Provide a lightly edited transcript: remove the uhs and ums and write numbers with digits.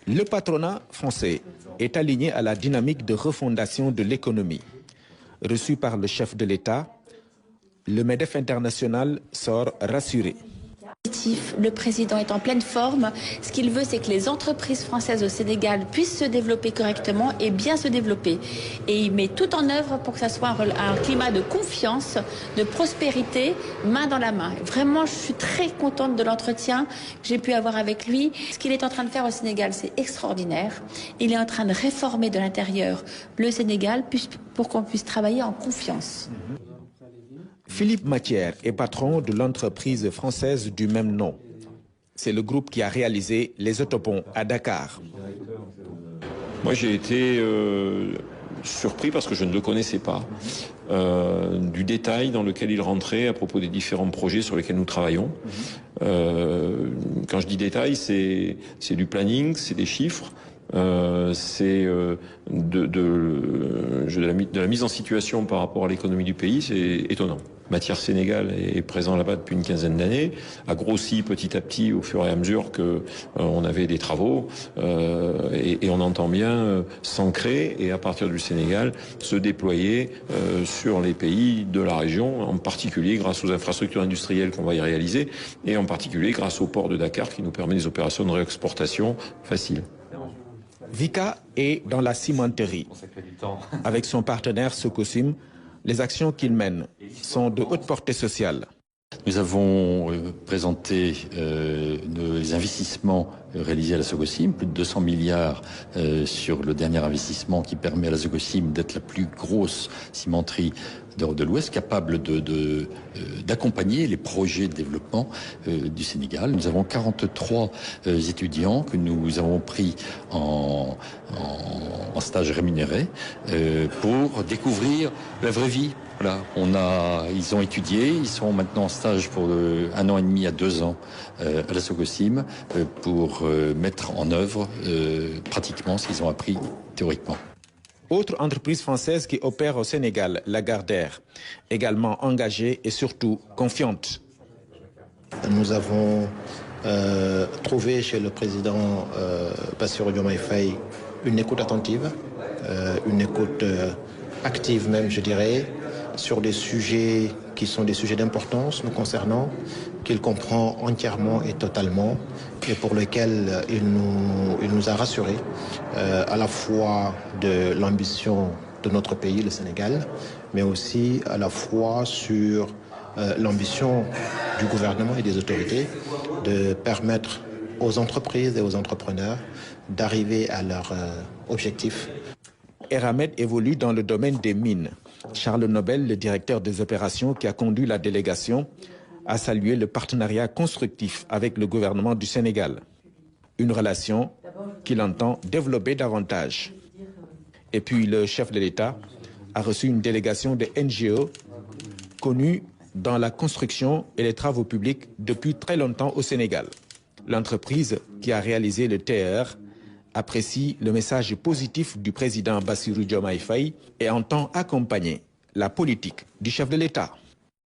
Le patronat français est aligné à la dynamique de refondation de l'économie. Reçu par le chef de l'État, le MEDEF international sort rassuré. Le président est en pleine forme. Ce qu'il veut, c'est que les entreprises françaises au Sénégal puissent se développer correctement et bien se développer. Et il met tout en œuvre pour que ça soit un climat de confiance, de prospérité, main dans la main. Vraiment, je suis très contente de l'entretien que j'ai pu avoir avec lui. Ce qu'il est en train de faire au Sénégal, c'est extraordinaire. Il est en train de réformer de l'intérieur le Sénégal pour qu'on puisse travailler en confiance. Philippe Mathière est patron de l'entreprise française du même nom. C'est le groupe qui a réalisé les autoponts à Dakar. Moi, j'ai été surpris parce que je ne le connaissais pas, du détail dans lequel il rentrait à propos des différents projets sur lesquels nous travaillons. Quand je dis détail, c'est du planning, c'est des chiffres. C'est de la mise en situation par rapport à l'économie du pays, c'est étonnant. Matière Sénégal est présent là-bas depuis une quinzaine d'années, a grossi petit à petit au fur et à mesure que on avait des travaux et on entend bien s'ancrer et à partir du Sénégal se déployer sur les pays de la région, en particulier grâce aux infrastructures industrielles qu'on va y réaliser et en particulier grâce au port de Dakar qui nous permet des opérations de réexportation faciles. Vika est dans la cimenterie. Avec son partenaire Socosim, les actions qu'il mène sont de haute portée sociale. Nous avons présenté les investissements réalisés à la Socosim, plus de 200 milliards sur le dernier investissement qui permet à la Socosim d'être la plus grosse cimenterie d'Europe de l'Ouest, capable d'accompagner les projets de développement du Sénégal. Nous avons 43 étudiants que nous avons pris en stage rémunéré pour découvrir la vraie vie. Voilà, ils ont étudié, ils sont maintenant en stage pour 1 an et demi à 2 ans à la Socosim pour mettre en œuvre pratiquement ce qu'ils ont appris théoriquement. Autre entreprise française qui opère au Sénégal, Lagardère, également engagée et surtout confiante. Nous avons trouvé chez le président Bassirou Diomaye Faye une écoute attentive, une écoute active même, je dirais, sur des sujets qui sont des sujets d'importance nous concernant, qu'il comprend entièrement et totalement, et pour lesquels il nous a rassurés, à la fois de l'ambition de notre pays, le Sénégal, mais aussi à la fois sur l'ambition du gouvernement et des autorités de permettre aux entreprises et aux entrepreneurs d'arriver à leurs objectifs. Eramet évolue dans le domaine des mines. Charles Nobel, le directeur des opérations qui a conduit la délégation, a salué le partenariat constructif avec le gouvernement du Sénégal. Une relation qu'il entend développer davantage. Et puis le chef de l'État a reçu une délégation de NGO connue dans la construction et les travaux publics depuis très longtemps au Sénégal. L'entreprise qui a réalisé le TER apprécie le message positif du président Bassirou Diomaye Faye et entend accompagner la politique du chef de l'État.